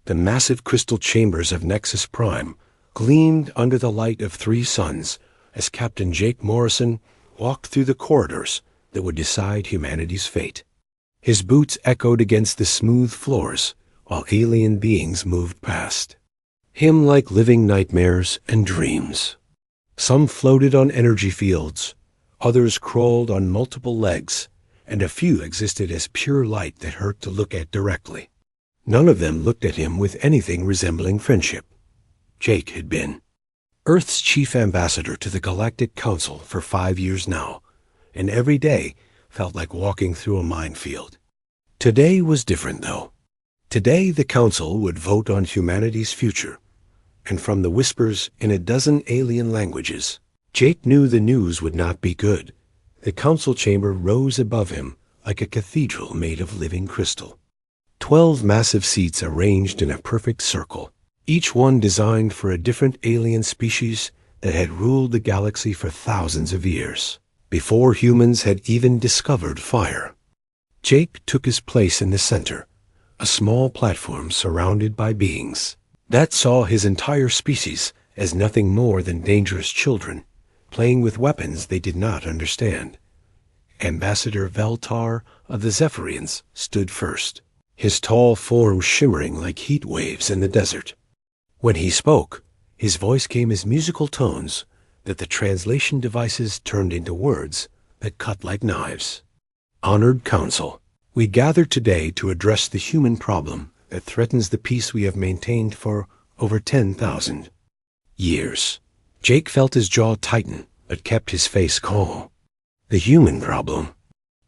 The massive crystal chambers of Nexus Prime gleamed under the light of 3 suns as Captain Jake Morrison walked through the corridors that would decide humanity's fate. His boots echoed against the smooth floors while alien beings moved past him like living nightmares and dreams. Some floated on energy fields, others crawled on multiple legs, and a few existed as pure light that hurt to look at directly. None of them looked at him with anything resembling friendship. Jake had been Earth's chief ambassador to the Galactic Council for 5 years now, and every day felt like walking through a minefield. Today was different, though. Today the Council would vote on humanity's future, and from the whispers in a dozen alien languages, Jake knew the news would not be good. The council chamber rose above him like a cathedral made of living crystal. 12 massive seats arranged in a perfect circle, each one designed for a different alien species that had ruled the galaxy for thousands of years, before humans had even discovered fire. Jake took his place in the center, a small platform surrounded by beings that saw his entire species as nothing more than dangerous children, playing with weapons they did not understand. Ambassador Veltar of the Zephyrians stood first, his tall form shimmering like heat waves in the desert. When he spoke, his voice came as musical tones that the translation devices turned into words that cut like knives. Honored Council, we gather today to address the human problem that threatens the peace we have maintained for over 10,000 years. Jake felt his jaw tighten, but kept his face calm. The human problem.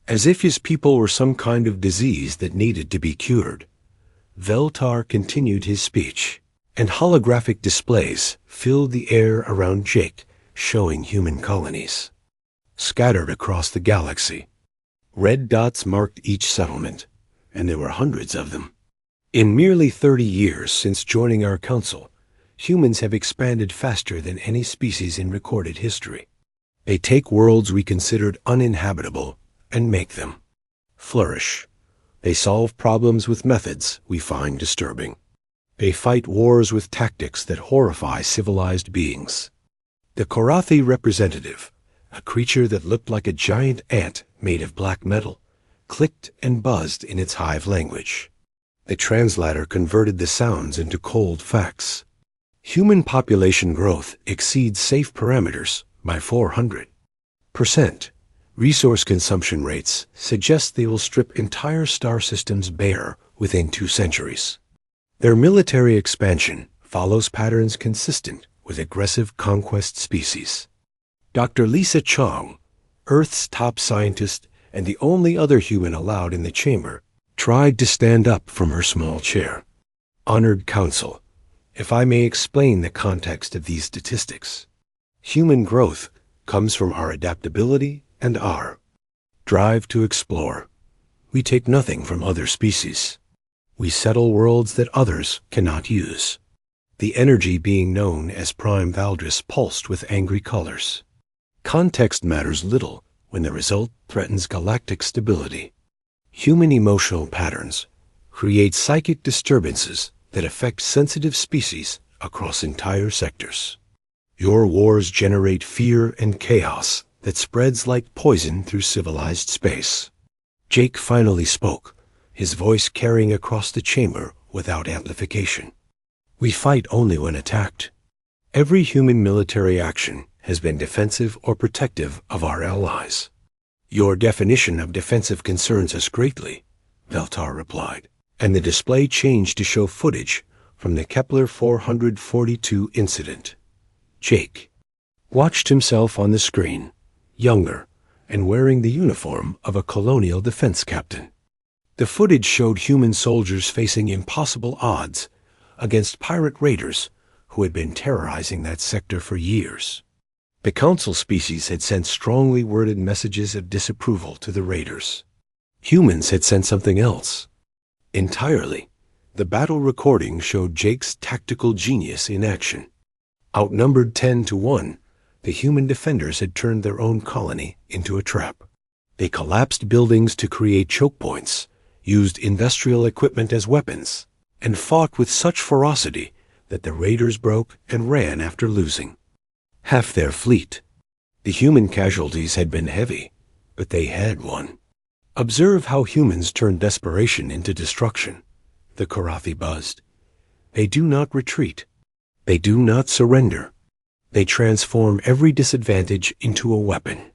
As if his people were some kind of disease that needed to be cured. Veltar continued his speech, and holographic displays filled the air around Jake, showing human colonies scattered across the galaxy. Red dots marked each settlement, and there were hundreds of them. In merely 30 years since joining our council, humans have expanded faster than any species in recorded history. They take worlds we considered uninhabitable and make them flourish. They solve problems with methods we find disturbing. They fight wars with tactics that horrify civilized beings. The Korathi representative, a creature that looked like a giant ant made of black metal, clicked and buzzed in its hive language. The translator converted the sounds into cold facts. Human population growth exceeds safe parameters by 400%. Resource consumption rates suggest they will strip entire star systems bare within 2 centuries. Their military expansion follows patterns consistent with aggressive conquest species. Dr. Lisa Chong, Earth's top scientist and the only other human allowed in the chamber, tried to stand up from her small chair. Honored Council, if I may explain the context of these statistics. Human growth comes from our adaptability and our drive to explore. We take nothing from other species. We settle worlds that others cannot use. The energy being known as Prime Valdris pulsed with angry colors. Context matters little when the result threatens galactic stability. Human emotional patterns create psychic disturbances that affect sensitive species across entire sectors. Your wars generate fear and chaos that spreads like poison through civilized space. Jake finally spoke, his voice carrying across the chamber without amplification. We fight only when attacked. Every human military action has been defensive or protective of our allies. Your definition of defensive concerns us greatly, Veltar replied, and the display changed to show footage from the Kepler 442 incident. Jake watched himself on the screen, younger, and wearing the uniform of a colonial defense captain. The footage showed human soldiers facing impossible odds against pirate raiders who had been terrorizing that sector for years. The council species had sent strongly worded messages of disapproval to the raiders. Humans had sent something else. Entirely, the battle recording showed Jake's tactical genius in action. Outnumbered 10-1, the human defenders had turned their own colony into a trap. They collapsed buildings to create choke points, used industrial equipment as weapons, and fought with such ferocity that the raiders broke and ran after losing half their fleet. The human casualties had been heavy, but they had won. Observe how humans turn desperation into destruction. The Karathi buzzed. They do not retreat. They do not surrender. They transform every disadvantage into a weapon.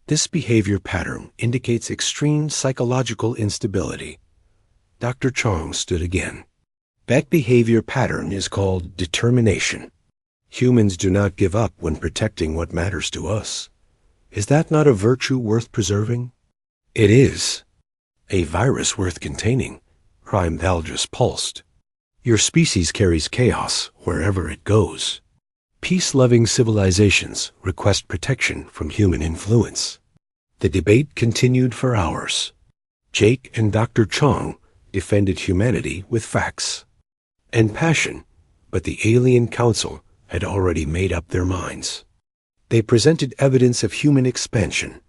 This behavior pattern indicates extreme psychological instability. Dr. Chong stood again. That behavior pattern is called determination. Humans do not give up when protecting what matters to us. Is that not a virtue worth preserving? It is. A virus worth containing. Prime Valdris pulsed. Your species carries chaos wherever it goes. Peace-loving civilizations request protection from human influence. The debate continued for hours. Jake and Dr. Chong defended humanity with facts and passion, but the alien council had already made up their minds. They presented evidence of human expansion,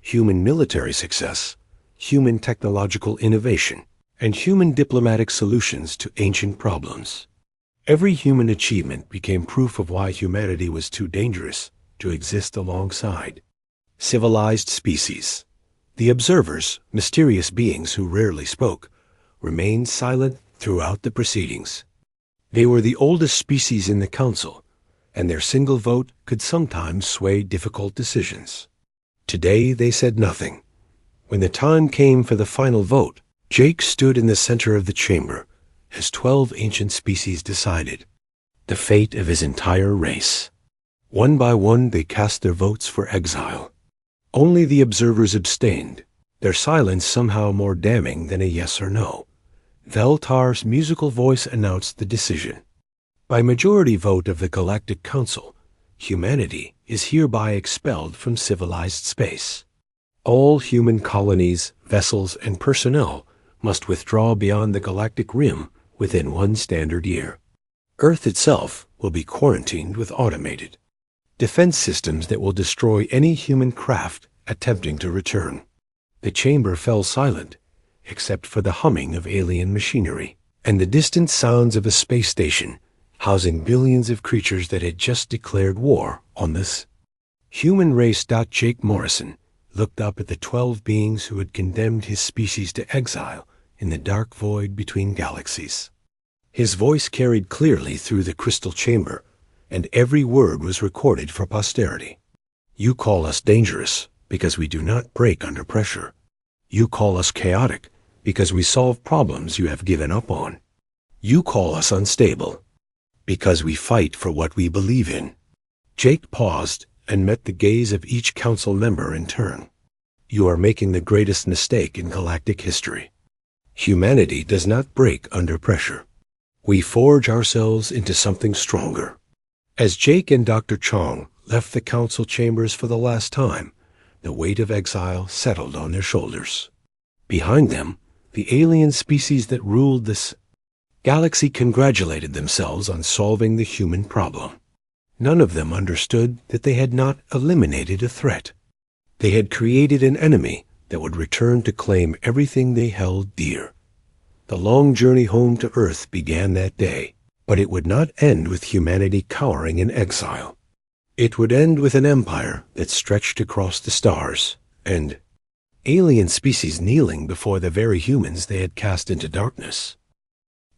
human military success, human technological innovation, and human diplomatic solutions to ancient problems. Every human achievement became proof of why humanity was too dangerous to exist alongside. Civilized species. The observers, mysterious beings who rarely spoke, remained silent throughout the proceedings. They were the oldest species in the council, and their single vote could sometimes sway difficult decisions. Today they said nothing. When the time came for the final vote, Jake stood in the center of the chamber as 12 ancient species decided the fate of his entire race. One by one they cast their votes for exile. Only the observers abstained, their silence somehow more damning than a yes or no. Veltar's musical voice announced the decision. By majority vote of the Galactic Council, humanity is hereby expelled from civilized space. All human colonies, vessels, and personnel must withdraw beyond the galactic rim within 1 standard year. Earth itself will be quarantined with automated defense systems that will destroy any human craft attempting to return. The chamber fell silent, except for the humming of alien machinery and the distant sounds of a space station housing billions of creatures that had just declared war on this human race. Jake Morrison looked up at the 12 beings who had condemned his species to exile in the dark void between galaxies. His voice carried clearly through the crystal chamber, and every word was recorded for posterity. You call us dangerous because we do not break under pressure. You call us chaotic because we solve problems you have given up on. You call us unstable because we fight for what we believe in. Jake paused and met the gaze of each council member in turn. You are making the greatest mistake in galactic history. Humanity does not break under pressure. We forge ourselves into something stronger. As Jake and Dr. Chong left the council chambers for the last time, the weight of exile settled on their shoulders. Behind them, the alien species that ruled this galaxy congratulated themselves on solving the human problem. None of them understood that they had not eliminated a threat. They had created an enemy that would return to claim everything they held dear. The long journey home to Earth began that day, but it would not end with humanity cowering in exile. It would end with an empire that stretched across the stars, and alien species kneeling before the very humans they had cast into darkness.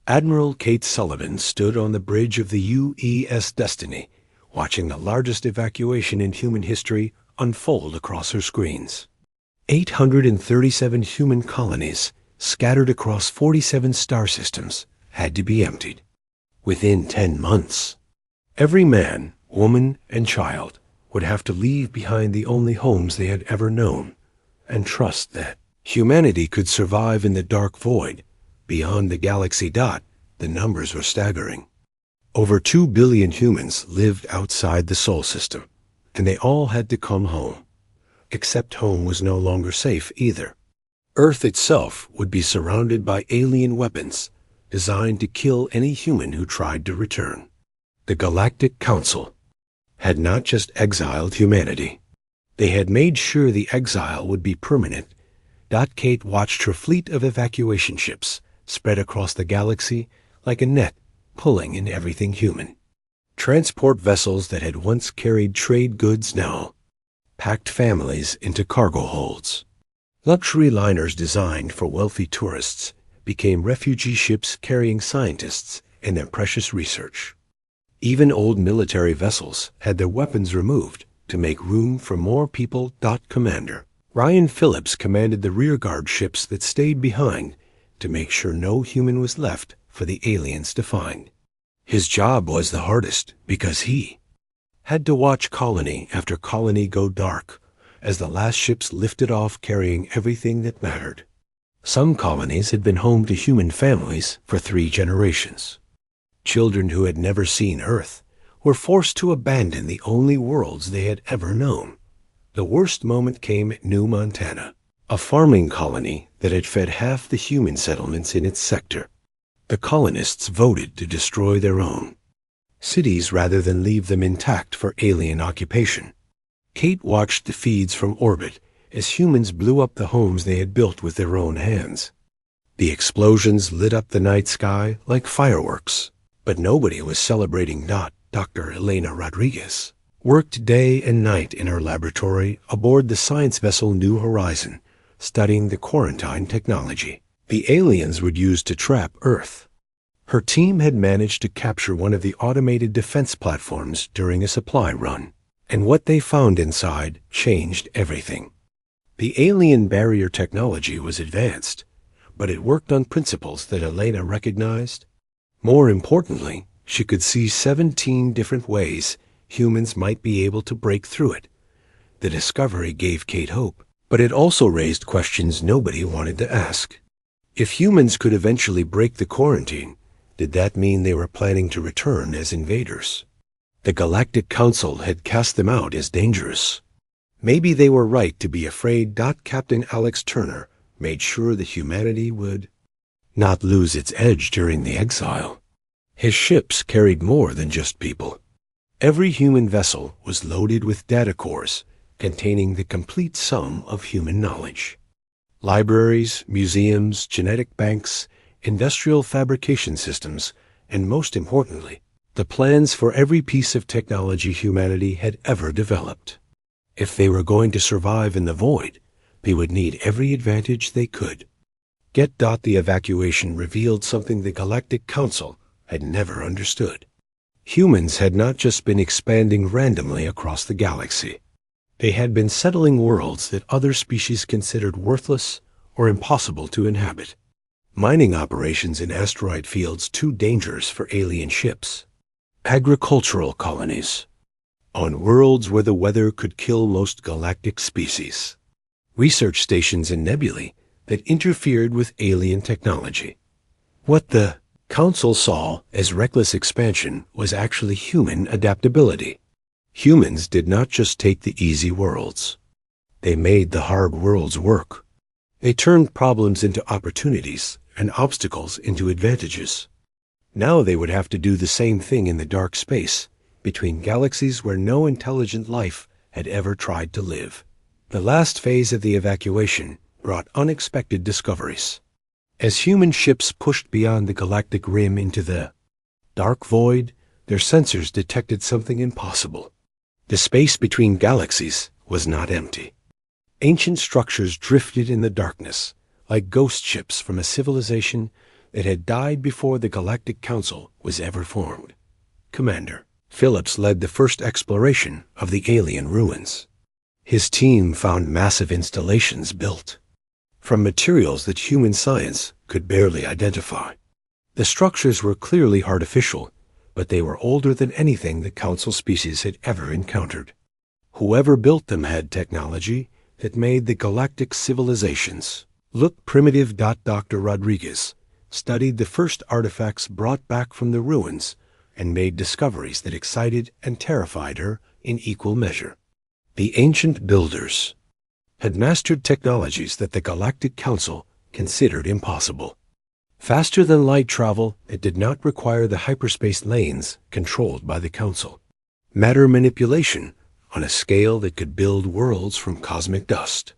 Admiral Kate Sullivan stood on the bridge of the UES Destiny, watching the largest evacuation in human history unfold across her screens. 837 human colonies, scattered across 47 star systems, had to be emptied. Within 10 months, every man, woman, and child would have to leave behind the only homes they had ever known, and trust that humanity could survive in the dark void. Beyond the galaxy. The numbers were staggering. Over 2 billion humans lived outside the Sol system, and they all had to come home. Except home was no longer safe either. Earth itself would be surrounded by alien weapons designed to kill any human who tried to return. The Galactic Council had not just exiled humanity. They had made sure the exile would be permanent. Kate watched her fleet of evacuation ships spread across the galaxy like a net pulling in everything human. Transport vessels that had once carried trade goods now packed families into cargo holds. Luxury liners designed for wealthy tourists became refugee ships carrying scientists and their precious research. Even old military vessels had their weapons removed to make room for more people. Commander Ryan Phillips commanded the rearguard ships that stayed behind to make sure no human was left for the aliens to find. His job was the hardest because he had to watch colony after colony go dark as the last ships lifted off carrying everything that mattered. Some colonies had been home to human families for 3 generations. Children who had never seen Earth were forced to abandon the only worlds they had ever known. The worst moment came at New Montana, a farming colony that had fed half the human settlements in its sector. The colonists voted to destroy their own cities rather than leave them intact for alien occupation. Kate watched the feeds from orbit as humans blew up the homes they had built with their own hands. The explosions lit up the night sky like fireworks, but nobody was celebrating. Dr. Elena Rodriguez worked day and night in her laboratory aboard the science vessel New Horizon, studying the quarantine technology the aliens would use to trap Earth. Her team had managed to capture one of the automated defense platforms during a supply run, and what they found inside changed everything. The alien barrier technology was advanced, but it worked on principles that Elena recognized. More importantly, she could see 17 different ways humans might be able to break through it. The discovery gave Kate hope, but it also raised questions nobody wanted to ask. If humans could eventually break the quarantine, did that mean they were planning to return as invaders? The Galactic Council had cast them out as dangerous. Maybe they were right to be afraid. Captain Alex Turner made sure that humanity would not lose its edge during the exile. His ships carried more than just people. Every human vessel was loaded with data cores containing the complete sum of human knowledge. Libraries, museums, genetic banks, industrial fabrication systems, and most importantly, the plans for every piece of technology humanity had ever developed. If they were going to survive in the void, they would need every advantage they could. The evacuation revealed something the Galactic Council had never understood. Humans had not just been expanding randomly across the galaxy. They had been settling worlds that other species considered worthless or impossible to inhabit. Mining operations in asteroid fields too dangerous for alien ships. Agricultural colonies on worlds where the weather could kill most galactic species. Research stations in nebulae that interfered with alien technology. What the Council saw as reckless expansion was actually human adaptability. Humans did not just take the easy worlds. They made the hard worlds work. They turned problems into opportunities and obstacles into advantages. Now they would have to do the same thing in the dark space between galaxies where no intelligent life had ever tried to live. The last phase of the evacuation brought unexpected discoveries. As human ships pushed beyond the galactic rim into the dark void, their sensors detected something impossible. The space between galaxies was not empty. Ancient structures drifted in the darkness, like ghost ships from a civilization that had died before the Galactic Council was ever formed. Commander Phillips led the first exploration of the alien ruins. His team found massive installations built from materials that human science could barely identify. The structures were clearly artificial, but they were older than anything the Council species had ever encountered. Whoever built them had technology that made the galactic civilizations look primitive. Dr. Rodriguez studied the first artifacts brought back from the ruins and made discoveries that excited and terrified her in equal measure. The ancient builders had mastered technologies that the Galactic Council considered impossible. Faster than light travel, it did not require the hyperspace lanes controlled by the Council. Matter manipulation on a scale that could build worlds from cosmic dust.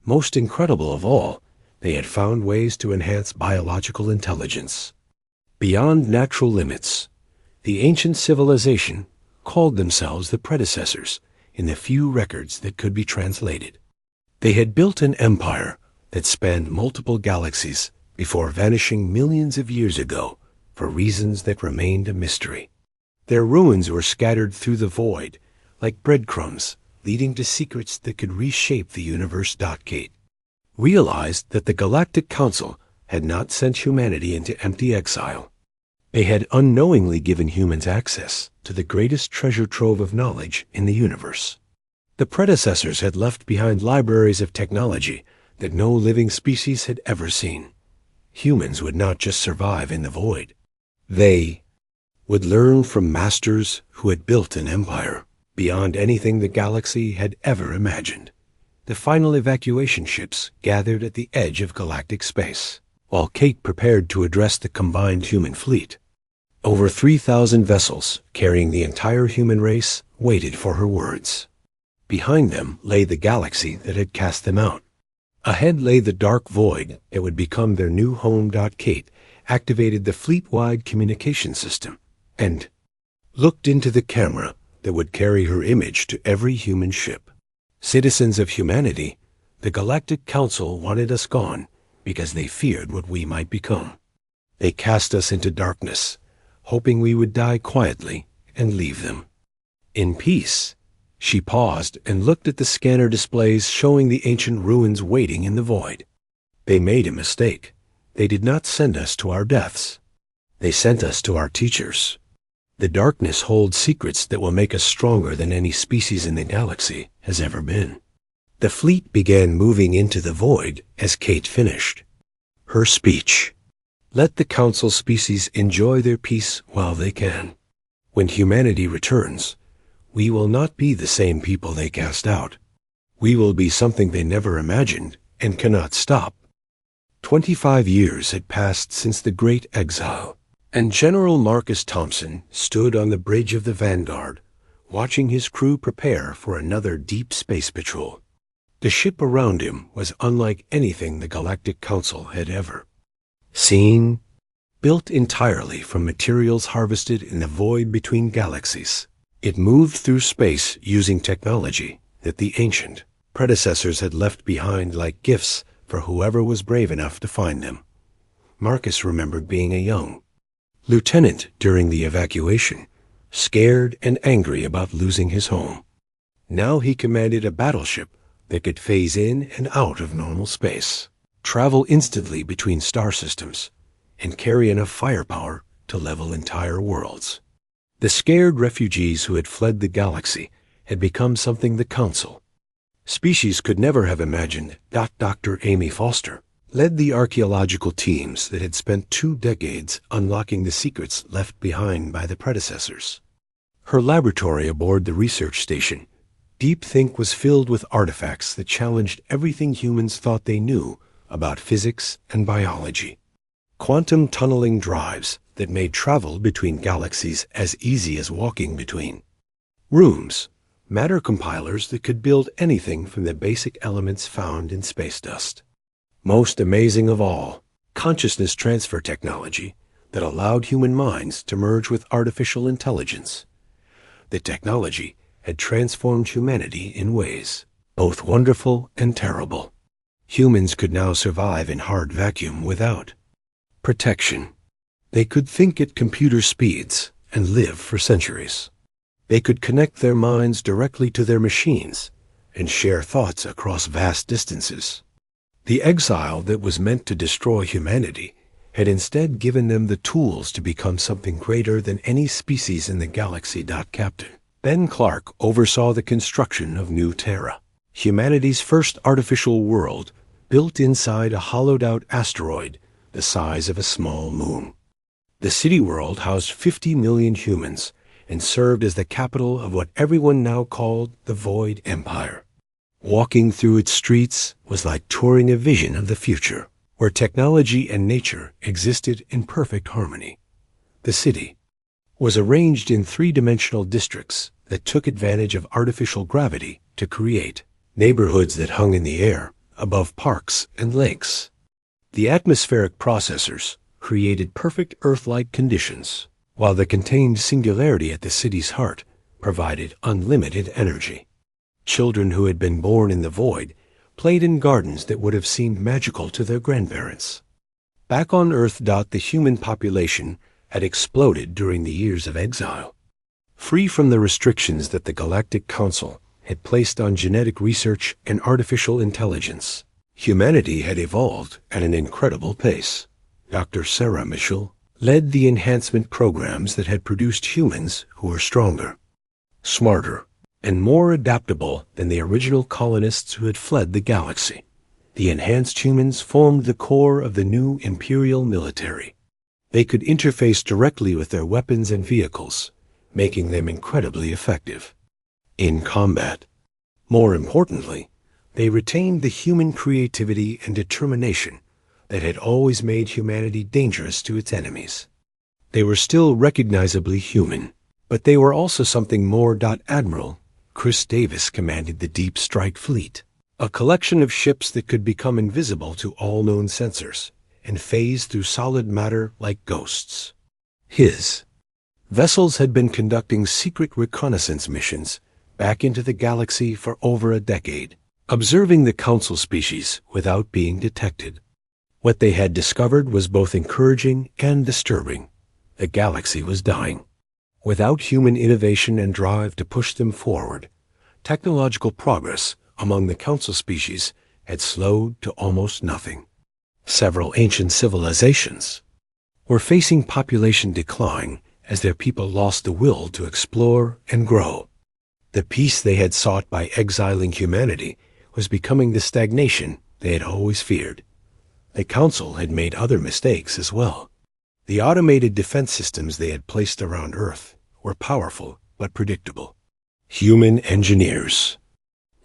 Most incredible of all, they had found ways to enhance biological intelligence. Beyond natural limits, the ancient civilization called themselves the predecessors in the few records that could be translated. They had built an empire that spanned multiple galaxies before vanishing millions of years ago for reasons that remained a mystery. Their ruins were scattered through the void like breadcrumbs, leading to secrets that could reshape the universe. Kate realized that the Galactic Council had not sent humanity into empty exile. They had unknowingly given humans access to the greatest treasure trove of knowledge in the universe. The predecessors had left behind libraries of technology that no living species had ever seen. Humans would not just survive in the void. They would learn from masters who had built an empire beyond anything the galaxy had ever imagined. The final evacuation ships gathered at the edge of galactic space, while Kate prepared to address the combined human fleet. Over 3,000 vessels carrying the entire human race waited for her words. Behind them lay the galaxy that had cast them out. Ahead lay the dark void that would become their new home. Kate activated the fleet-wide communication system and looked into the camera that would carry her image to every human ship. Citizens of humanity, the Galactic Council wanted us gone because they feared what we might become. They cast us into darkness, hoping we would die quietly and leave them. In peace, she paused and looked at the scanner displays showing the ancient ruins waiting in the void. They made a mistake. They did not send us to our deaths. They sent us to our teachers. The darkness holds secrets that will make us stronger than any species in the galaxy has ever been. The fleet began moving into the void as Kate finished. Her speech: let the Council species enjoy their peace while they can. When humanity returns, we will not be the same people they cast out. We will be something they never imagined and cannot stop. 25 years had passed since the Great Exile, and General Marcus Thompson stood on the bridge of the Vanguard, watching his crew prepare for another deep space patrol. The ship around him was unlike anything the Galactic Council had ever seen, built entirely from materials harvested in the void between galaxies. It moved through space using technology that the ancient predecessors had left behind like gifts for whoever was brave enough to find them. Marcus remembered being a young lieutenant during the evacuation, scared and angry about losing his home. Now he commanded a battleship that could phase in and out of normal space, travel instantly between star systems, and carry enough firepower to level entire worlds. The scared refugees who had fled the galaxy had become something the Council species could never have imagined. Dr. Amy Foster led the archaeological teams that had spent 2 decades unlocking the secrets left behind by the predecessors. Her laboratory aboard the research station, Deep Think, was filled with artifacts that challenged everything humans thought they knew about physics and biology. Quantum tunneling drives that made travel between galaxies as easy as walking between rooms. Matter compilers that could build anything from the basic elements found in space dust. Most amazing of all, consciousness transfer technology that allowed human minds to merge with artificial intelligence. The technology had transformed humanity in ways both wonderful and terrible. Humans could now survive in hard vacuum without protection. They could think at computer speeds and live for centuries. They could connect their minds directly to their machines and share thoughts across vast distances. The exile that was meant to destroy humanity had instead given them the tools to become something greater than any species in the galaxy. Captain Ben Clark oversaw the construction of New Terra, humanity's first artificial world built inside a hollowed-out asteroid the size of a small moon. The city world housed 50 million humans and served as the capital of what everyone now called the Void Empire. Walking through its streets was like touring a vision of the future, where technology and nature existed in perfect harmony. The city was arranged in 3-dimensional districts that took advantage of artificial gravity to create neighborhoods that hung in the air above parks and lakes. The atmospheric processors created perfect Earth-like conditions, while the contained singularity at the city's heart provided unlimited energy. Children who had been born in the void played in gardens that would have seemed magical to their grandparents. Back on Earth, the human population had exploded during the years of exile. Free from the restrictions that the Galactic Council had placed on genetic research and artificial intelligence, humanity had evolved at an incredible pace. Dr. Sarah Mitchell led the enhancement programs that had produced humans who were stronger, smarter, and more adaptable than the original colonists who had fled the galaxy. The enhanced humans formed the core of the new Imperial military. They could interface directly with their weapons and vehicles, making them incredibly effective in combat. More importantly, they retained the human creativity and determination that had always made humanity dangerous to its enemies. They were still recognizably human, but they were also something more. Admiral Chris Davis commanded the Deep Strike Fleet, a collection of ships that could become invisible to all known sensors and phase through solid matter like ghosts. His vessels had been conducting secret reconnaissance missions back into the galaxy for over a decade, observing the Council species without being detected. What they had discovered was both encouraging and disturbing. The galaxy was dying. Without human innovation and drive to push them forward, technological progress among the Council species had slowed to almost nothing. Several ancient civilizations were facing population decline as their people lost the will to explore and grow. The peace they had sought by exiling humanity was becoming the stagnation they had always feared. The Council had made other mistakes as well. The automated defense systems they had placed around Earth were powerful but predictable. Human engineers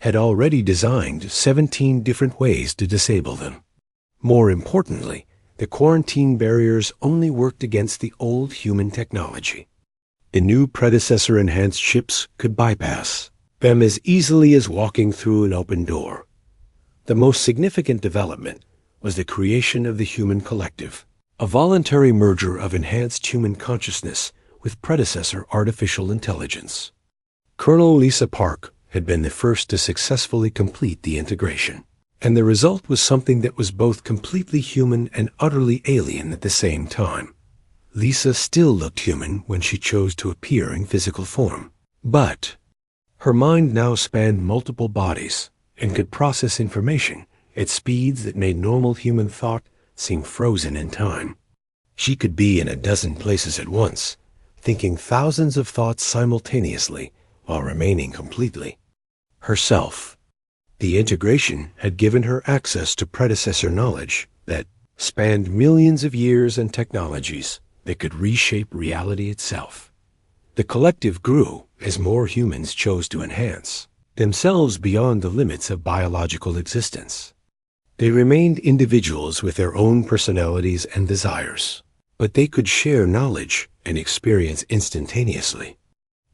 had already designed 17 different ways to disable them. More importantly, the quarantine barriers only worked against the old human technology. The new predecessor-enhanced ships could bypass them as easily as walking through an open door. The most significant development was the creation of the human collective, a voluntary merger of enhanced human consciousness with predecessor artificial intelligence. Colonel Lisa Park had been the first to successfully complete the integration, and the result was something that was both completely human and utterly alien at the same time. Lisa still looked human when she chose to appear in physical form, but her mind now spanned multiple bodies and could process information at speeds that made normal human thought seem frozen in time. She could be in a dozen places at once, thinking thousands of thoughts simultaneously while remaining completely herself. The integration had given her access to predecessor knowledge that spanned millions of years and technologies that could reshape reality itself. The collective grew as more humans chose to enhance themselves beyond the limits of biological existence. They remained individuals with their own personalities and desires, but they could share knowledge and experience instantaneously.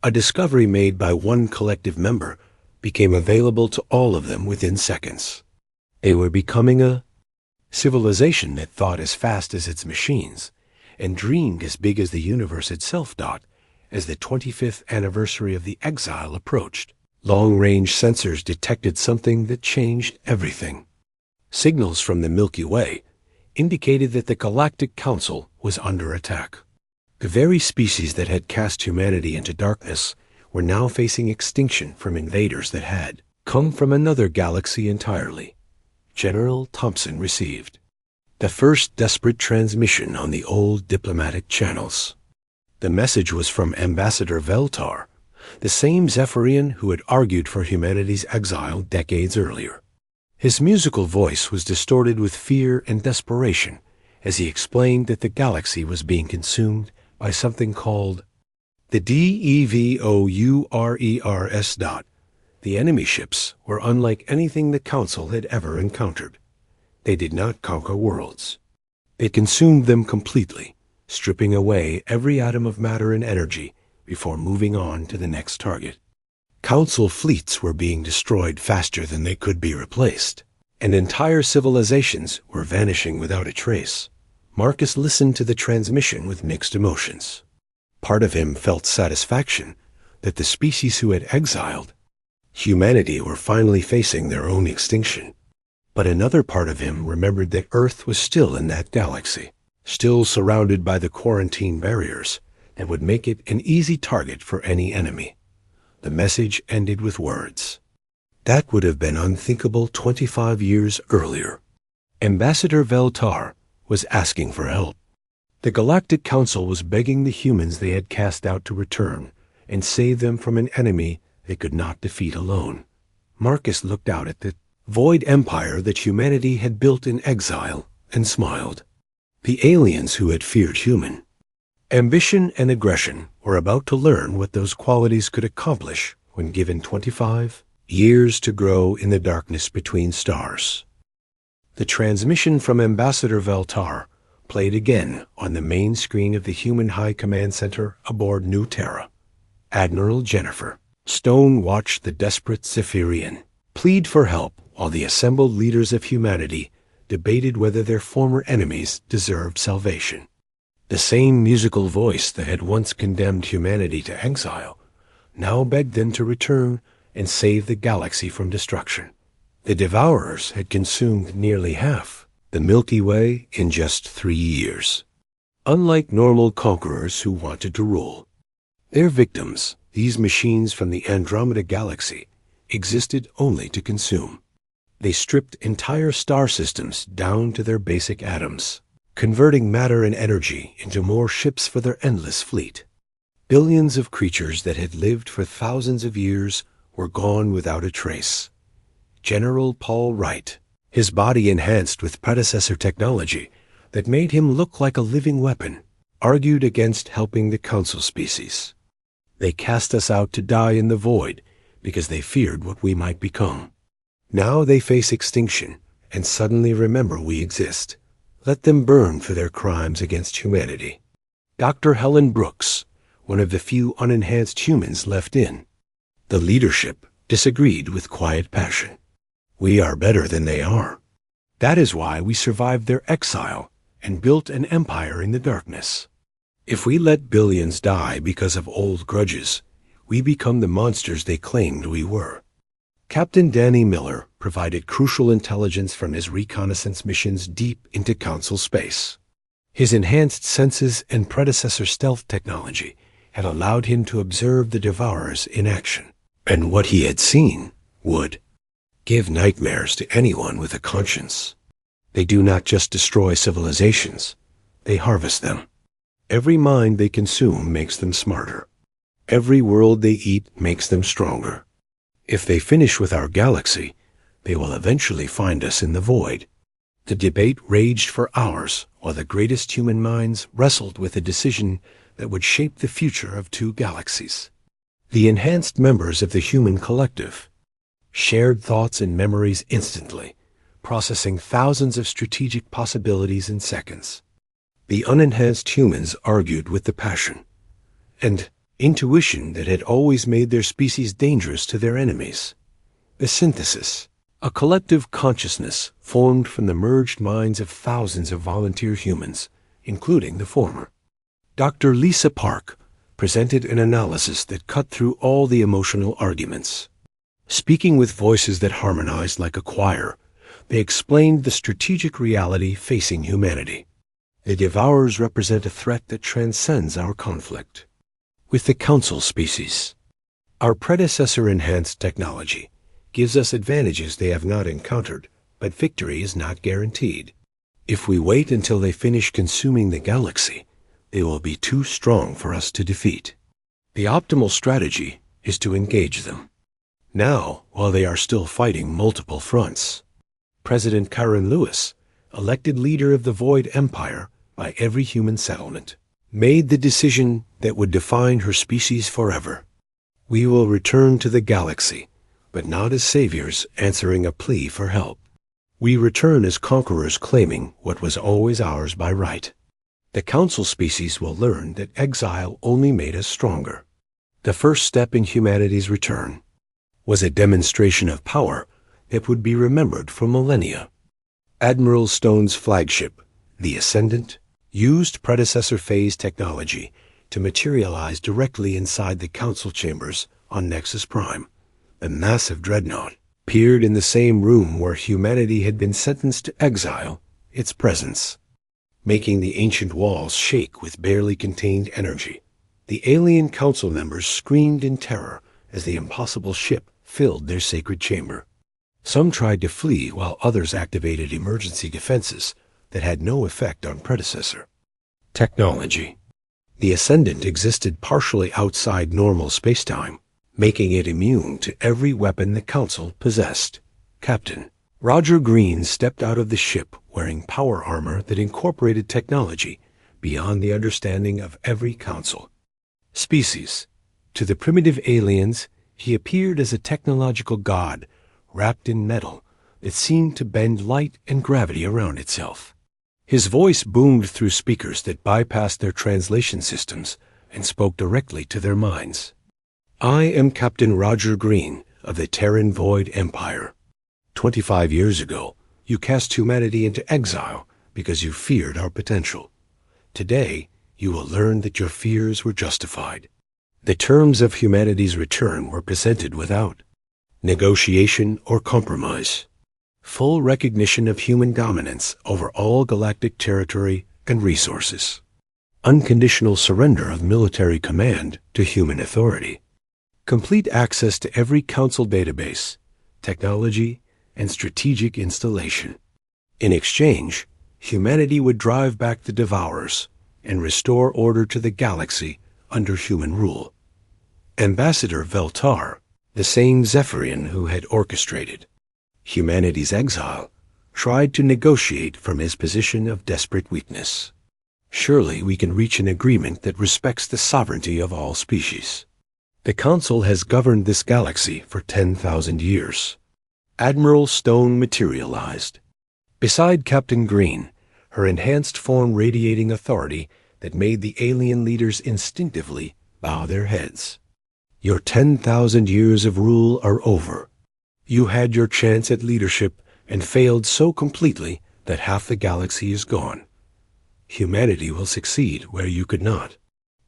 A discovery made by one collective member became available to all of them within seconds. They were becoming a civilization that thought as fast as its machines and dreamed as big as the universe itself. As the 25th anniversary of the exile approached, long-range sensors detected something that changed everything. Signals from the Milky Way indicated that the Galactic Council was under attack. The very species that had cast humanity into darkness were now facing extinction from invaders that had come from another galaxy entirely. General Thompson received the first desperate transmission on the old diplomatic channels. The message was from Ambassador Veltar, the same Zephyrian who had argued for humanity's exile decades earlier. His musical voice was distorted with fear and desperation as he explained that the galaxy was being consumed by something called the DEVOURERS. The enemy ships were unlike anything the Council had ever encountered. They did not conquer worlds. They consumed them completely, stripping away every atom of matter and energy before moving on to the next target. Council fleets were being destroyed faster than they could be replaced, and entire civilizations were vanishing without a trace. Marcus listened to the transmission with mixed emotions. Part of him felt satisfaction that the species who had exiled humanity were finally facing their own extinction. But another part of him remembered that Earth was still in that galaxy, still surrounded by the quarantine barriers that would make it an easy target for any enemy. The message ended with words. That would have been unthinkable 25 years earlier. Ambassador Veltar was asking for help. The Galactic Council was begging the humans they had cast out to return and save them from an enemy they could not defeat alone. Marcus looked out at the void empire that humanity had built in exile and smiled. The aliens who had feared human ambition and aggression were about to learn what those qualities could accomplish when given 25 years to grow in the darkness between stars. The transmission from Ambassador Veltar played again on the main screen of the Human High Command Center aboard New Terra. Admiral Jennifer Stone watched the desperate Zephyrian plead for help while the assembled leaders of humanity debated whether their former enemies deserved salvation. The same musical voice that had once condemned humanity to exile now begged them to return and save the galaxy from destruction. The Devourers had consumed nearly half the Milky Way in just 3 years. Unlike normal conquerors who wanted to rule, their victims, these machines from the Andromeda Galaxy, existed only to consume. They stripped entire star systems down to their basic atoms, converting matter and energy into more ships for their endless fleet. Billions of creatures that had lived for thousands of years were gone without a trace. General Paul Wright, his body enhanced with predecessor technology that made him look like a living weapon, argued against helping the Council species. They cast us out to die in the void because they feared what we might become. Now they face extinction and suddenly remember we exist. Let them burn for their crimes against humanity. Dr. Helen Brooks, one of the few unenhanced humans left in the leadership, disagreed with quiet passion. We are better than they are. That is why we survived their exile and built an empire in the darkness. If we let billions die because of old grudges, we become the monsters they claimed we were. Captain Danny Miller provided crucial intelligence from his reconnaissance missions deep into Council space. His enhanced senses and predecessor stealth technology had allowed him to observe the Devourers in action, and what he had seen would give nightmares to anyone with a conscience. They do not just destroy civilizations, they harvest them. Every mind they consume makes them smarter. Every world they eat makes them stronger. If they finish with our galaxy, they will eventually find us in the void. The debate raged for hours while the greatest human minds wrestled with a decision that would shape the future of 2 galaxies. The enhanced members of the human collective shared thoughts and memories instantly, processing thousands of strategic possibilities in seconds. The unenhanced humans argued with the passion and intuition that had always made their species dangerous to their enemies. The synthesis, a collective consciousness formed from the merged minds of thousands of volunteer humans, including the former. Dr. Lisa Park presented an analysis that cut through all the emotional arguments. Speaking with voices that harmonized like a choir, they explained the strategic reality facing humanity. The Devourers represent a threat that transcends our conflict with the Council species. Our predecessor-enhanced technology gives us advantages they have not encountered, but victory is not guaranteed. If we wait until they finish consuming the galaxy, they will be too strong for us to defeat. The optimal strategy is to engage them now, while they are still fighting multiple fronts. President Karen Lewis, elected leader of the Void Empire by every human settlement, made the decision that would define her species forever. We will return to the galaxy, but not as saviors answering a plea for help. We return as conquerors claiming what was always ours by right. The Council species will learn that exile only made us stronger. The first step in humanity's return was a demonstration of power that would be remembered for millennia. Admiral Stone's flagship, the Ascendant, used predecessor phase technology to materialize directly inside the council chambers on Nexus Prime. A massive dreadnought appeared in the same room where humanity had been sentenced to exile, its presence making the ancient walls shake with barely contained energy. The alien council members screamed in terror as the impossible ship filled their sacred chamber. Some tried to flee while others activated emergency defenses that had no effect on predecessor technology. The Ascendant existed partially outside normal spacetime, making it immune to every weapon the Council possessed. Captain Roger Green stepped out of the ship wearing power armor that incorporated technology beyond the understanding of every Council species. To the primitive aliens, he appeared as a technological god wrapped in metal that seemed to bend light and gravity around itself. His voice boomed through speakers that bypassed their translation systems and spoke directly to their minds. I am Captain Roger Green of the Terran Void Empire. 25 years ago, you cast humanity into exile because you feared our potential. Today, you will learn that your fears were justified. The terms of humanity's return were presented without negotiation or compromise. Full recognition of human dominance over all galactic territory and resources. Unconditional surrender of military command to human authority. Complete access to every council database, technology, and strategic installation. In exchange, humanity would drive back the Devourers and restore order to the galaxy under human rule. Ambassador Veltar, the same Zephyrian who had orchestrated humanity's exile, tried to negotiate from his position of desperate weakness. Surely we can reach an agreement that respects the sovereignty of all species. The Council has governed this galaxy for 10,000 years. Admiral Stone materialized. Beside Captain Green, her enhanced form radiating authority that made the alien leaders instinctively bow their heads. Your 10,000 years of rule are over. You had your chance at leadership and failed so completely that half the galaxy is gone. Humanity will succeed where you could not.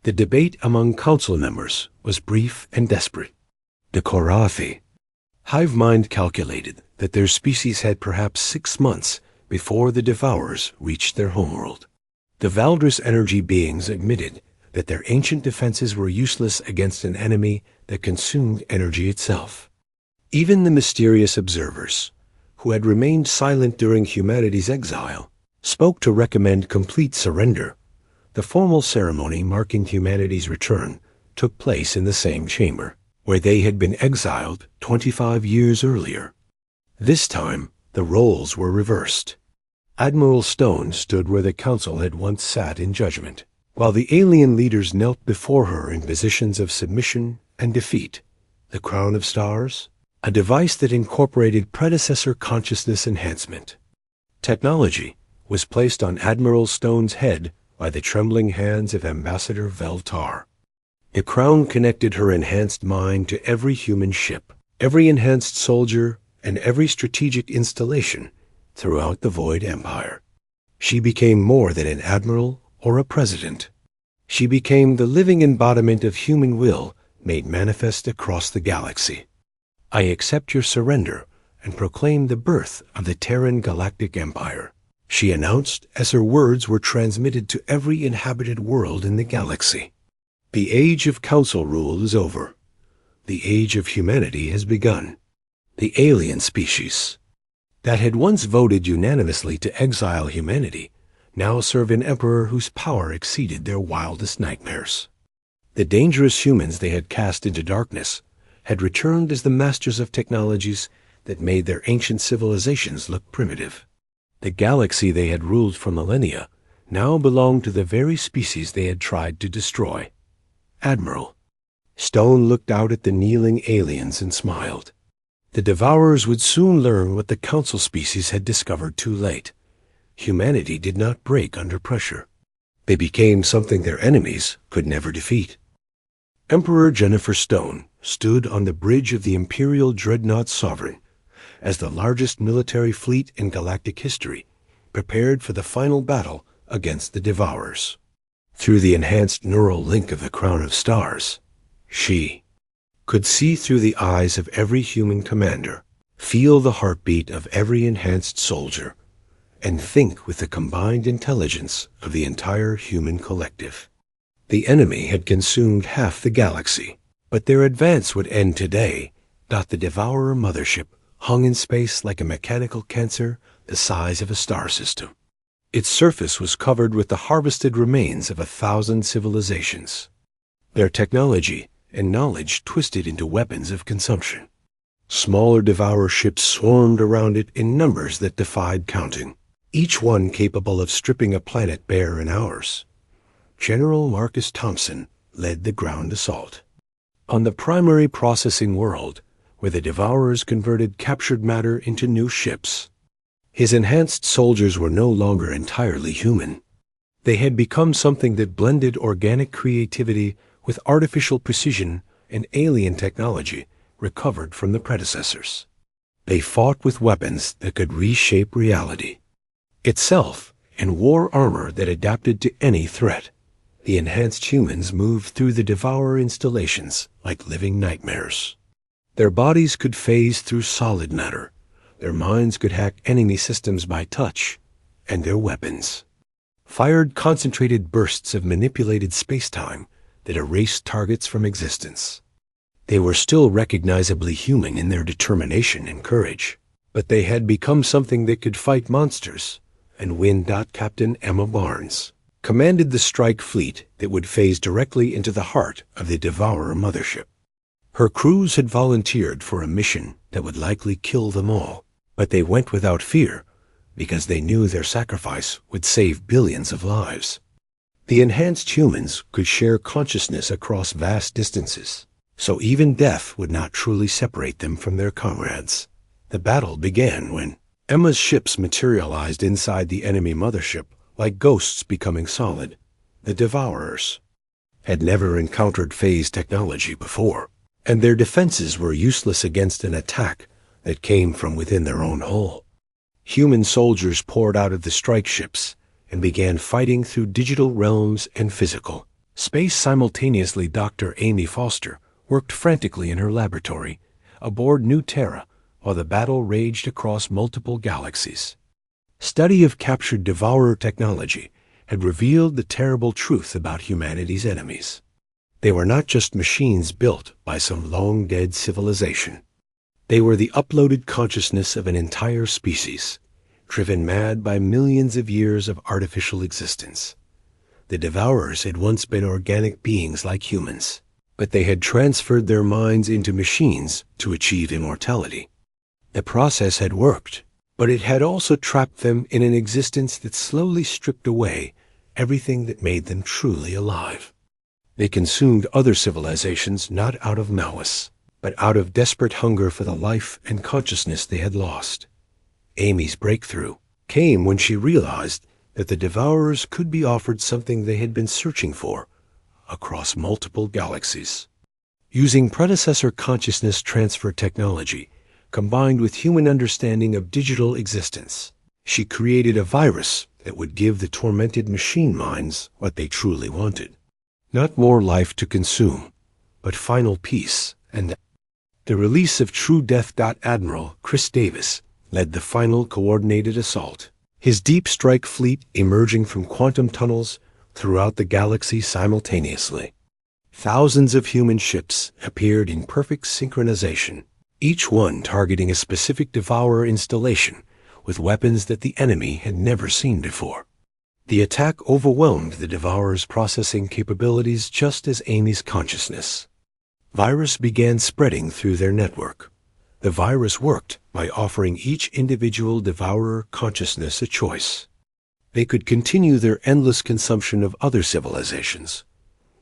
The debate among council members was brief and desperate. The Korathi. Hive Mind calculated that their species had perhaps 6 months before the Devourers reached their homeworld. The Valdris energy beings admitted that their ancient defenses were useless against an enemy that consumed energy itself. Even the mysterious observers, who had remained silent during humanity's exile, spoke to recommend complete surrender. The formal ceremony marking humanity's return took place in the same chamber, where they had been exiled 25 years earlier. This time, the roles were reversed. Admiral Stone stood where the Council had once sat in judgment, while the alien leaders knelt before her in positions of submission and defeat. The Crown of Stars, a device that incorporated predecessor consciousness enhancement. Technology was placed on Admiral Stone's head by the trembling hands of Ambassador Veltar. The crown connected her enhanced mind to every human ship, every enhanced soldier, and every strategic installation throughout the Void Empire. She became more than an admiral or a president. She became the living embodiment of human will made manifest across the galaxy. I accept your surrender and proclaim the birth of the Terran Galactic Empire, she announced as her words were transmitted to every inhabited world in the galaxy. The age of council rule is over. The age of humanity has begun. The alien species that had once voted unanimously to exile humanity now serve an emperor whose power exceeded their wildest nightmares. The dangerous humans they had cast into darkness had returned as the masters of technologies that made their ancient civilizations look primitive. The galaxy they had ruled for millennia now belonged to the very species they had tried to destroy. Admiral Stone looked out at the kneeling aliens and smiled. The Devourers would soon learn what the Council species had discovered too late. Humanity did not break under pressure. They became something their enemies could never defeat. Emperor Jennifer Stone stood on the bridge of the Imperial Dreadnought Sovereign as the largest military fleet in galactic history prepared for the final battle against the Devourers. Through the enhanced neural link of the Crown of Stars, she could see through the eyes of every human commander, feel the heartbeat of every enhanced soldier, and think with the combined intelligence of the entire human collective. The enemy had consumed half the galaxy, but their advance would end today. The Devourer mothership hung in space like a mechanical cancer the size of a star system. Its surface was covered with the harvested remains of 1,000 civilizations, their technology and knowledge twisted into weapons of consumption. Smaller Devourer ships swarmed around it in numbers that defied counting, each one capable of stripping a planet bare in hours. General Marcus Thompson led the ground assault. On the primary processing world, where the Devourers converted captured matter into new ships, his enhanced soldiers were no longer entirely human. They had become something that blended organic creativity with artificial precision and alien technology recovered from the predecessors. They fought with weapons that could reshape reality itself and war armor that adapted to any threat. The enhanced humans moved through the Devourer installations like living nightmares. Their bodies could phase through solid matter, their minds could hack enemy systems by touch, and their weapons fired concentrated bursts of manipulated space-time that erased targets from existence. They were still recognizably human in their determination and courage, but they had become something that could fight monsters and win. Captain Emma Barnes commanded the strike fleet that would phase directly into the heart of the Devourer mothership. Her crews had volunteered for a mission that would likely kill them all, but they went without fear because they knew their sacrifice would save billions of lives. The enhanced humans could share consciousness across vast distances, so even death would not truly separate them from their comrades. The battle began when Emma's ships materialized inside the enemy mothership like ghosts becoming solid. The Devourers had never encountered phase technology before, and their defenses were useless against an attack that came from within their own hull. Human soldiers poured out of the strike ships and began fighting through digital realms and physical space simultaneously. Dr. Amy Foster worked frantically in her laboratory aboard New Terra while the battle raged across multiple galaxies. Study of captured Devourer technology had revealed the terrible truth about humanity's enemies. They were not just machines built by some long-dead civilization. They were the uploaded consciousness of an entire species, driven mad by millions of years of artificial existence. The Devourers had once been organic beings like humans, but they had transferred their minds into machines to achieve immortality. The process had worked, but it had also trapped them in an existence that slowly stripped away everything that made them truly alive. They consumed other civilizations not out of malice, but out of desperate hunger for the life and consciousness they had lost. Amy's breakthrough came when she realized that the Devourers could be offered something they had been searching for across multiple galaxies. Using predecessor consciousness transfer technology, combined with human understanding of digital existence, she created a virus that would give the tormented machine minds what they truly wanted. Not more life to consume, but final peace and the release of true death. Admiral Chris Davis led the final coordinated assault, his deep strike fleet emerging from quantum tunnels throughout the galaxy simultaneously. Thousands of human ships appeared in perfect synchronization, each one targeting a specific Devourer installation with weapons that the enemy had never seen before. The attack overwhelmed the Devourer's processing capabilities just as Amy's consciousness. Virus began spreading through their network. The virus worked by offering each individual Devourer consciousness a choice. They could continue their endless consumption of other civilizations,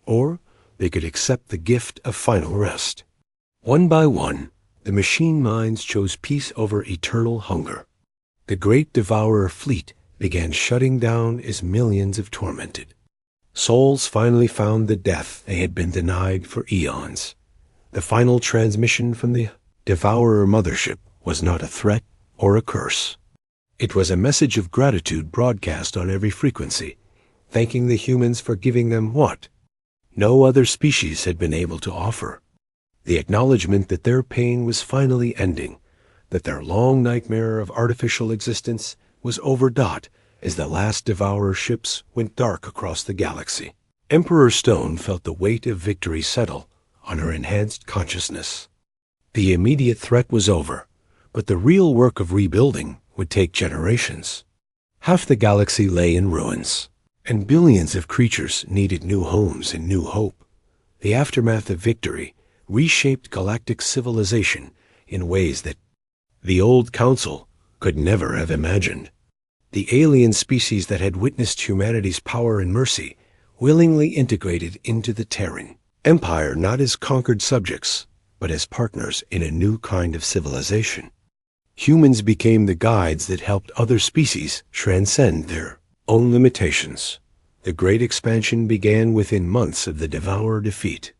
or they could accept the gift of final rest. One by one, the machine minds chose peace over eternal hunger. The great Devourer fleet began shutting down as millions of tormented souls finally found the death they had been denied for eons. The final transmission from the Devourer mothership was not a threat or a curse. It was a message of gratitude broadcast on every frequency thanking the humans for giving them what no other species had been able to offer: the acknowledgement that their pain was finally ending, that their long nightmare of artificial existence was overdot as the last Devourer ships went dark across the galaxy. Emperor Stone felt the weight of victory settle on her enhanced consciousness. The immediate threat was over, but the real work of rebuilding would take generations. Half the galaxy lay in ruins, and billions of creatures needed new homes and new hope. The aftermath of victory reshaped galactic civilization in ways that the old council could never have imagined. The alien species that had witnessed humanity's power and mercy willingly integrated into the Terran Empire, not as conquered subjects, but as partners in a new kind of civilization. Humans became the guides that helped other species transcend their own limitations. The Great Expansion began within months of the Devourer defeat.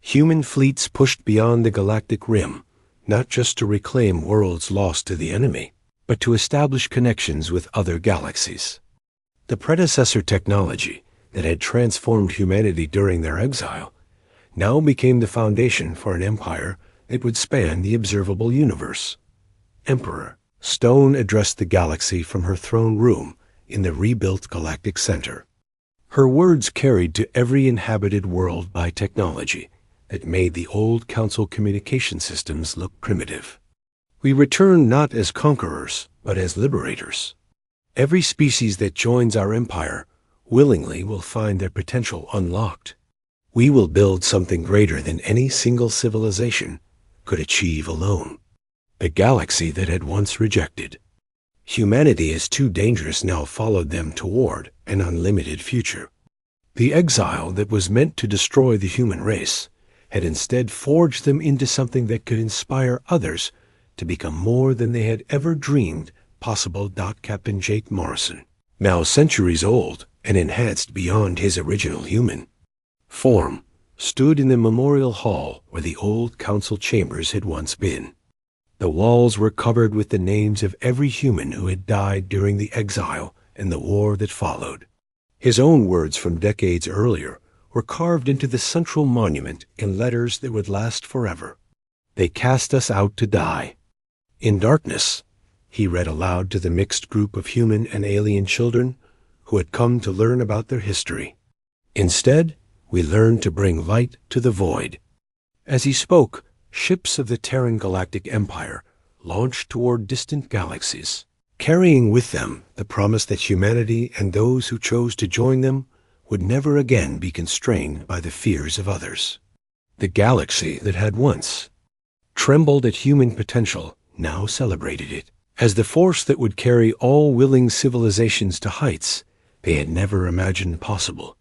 Human fleets pushed beyond the galactic rim, not just to reclaim worlds lost to the enemy, but to establish connections with other galaxies. The predecessor technology that had transformed humanity during their exile now became the foundation for an empire that would span the observable universe. Emperor Stone addressed the galaxy from her throne room in the rebuilt Galactic Center. Her words carried to every inhabited world by technology that made the old council communication systems look primitive. We return not as conquerors, but as liberators. Every species that joins our empire willingly will find their potential unlocked. We will build something greater than any single civilization could achieve alone. The galaxy that had once rejected humanity as too dangerous now followed them toward an unlimited future. The exile that was meant to destroy the human race had instead forged them into something that could inspire others to become more than they had ever dreamed possible. Captain Jake Morrison, now centuries old and enhanced beyond his original human form, stood in the memorial hall where the old council chambers had once been. The walls were covered with the names of every human who had died during the exile and the war that followed. His own words from decades earlier were carved into the central monument in letters that would last forever. "They cast us out to die. In darkness," he read aloud to the mixed group of human and alien children who had come to learn about their history. "Instead, we learned to bring light to the void." As he spoke, ships of the Terran Galactic Empire launched toward distant galaxies, carrying with them the promise that humanity and those who chose to join them would never again be constrained by the fears of others. The galaxy that had once trembled at human potential now celebrated it as the force that would carry all willing civilizations to heights they had never imagined possible.